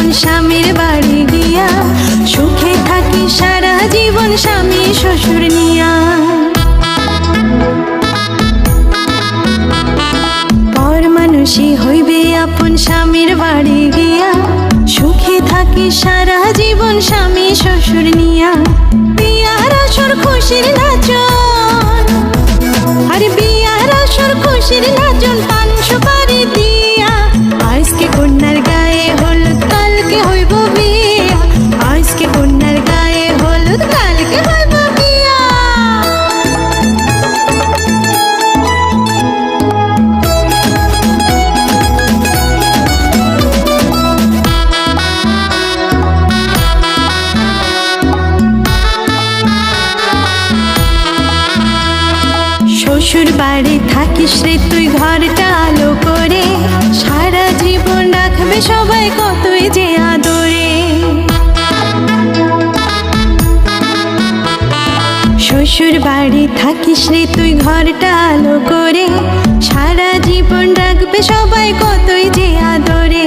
আপন স্বামীর বাড়ি গিয়া, সুখে থাকি সারা জীবন স্বামী শ্বশুর নিয়া। পর মানুষই হইবে আপন স্বামীর বাড়ি গিয়া, সুখে থাকি সারা জীবন স্বামী শ্বশুর নিয়া। বিয়ার আসর খুশির নাচন, আরে বিয়ার আসর খুশির নাচন, পান সুপারি দিয়া। আজকে কন্যার গায়ে হলুদ, কালকে হইব বিয়া। আজকে কন্যার গায়ে হলুদ, কালকে হইব বিয়া। শ্বশুর বাড়ি থাকিস রে তুই ঘরটা আলো করে, সারা জীবন রাখবে সবাই কতই যে আদরে। শ্বশুর বাড়ি থাকিস রে তুই ঘরটা আলো করে, সারা জীবন রাখবে সবাই কতই যে আদরে।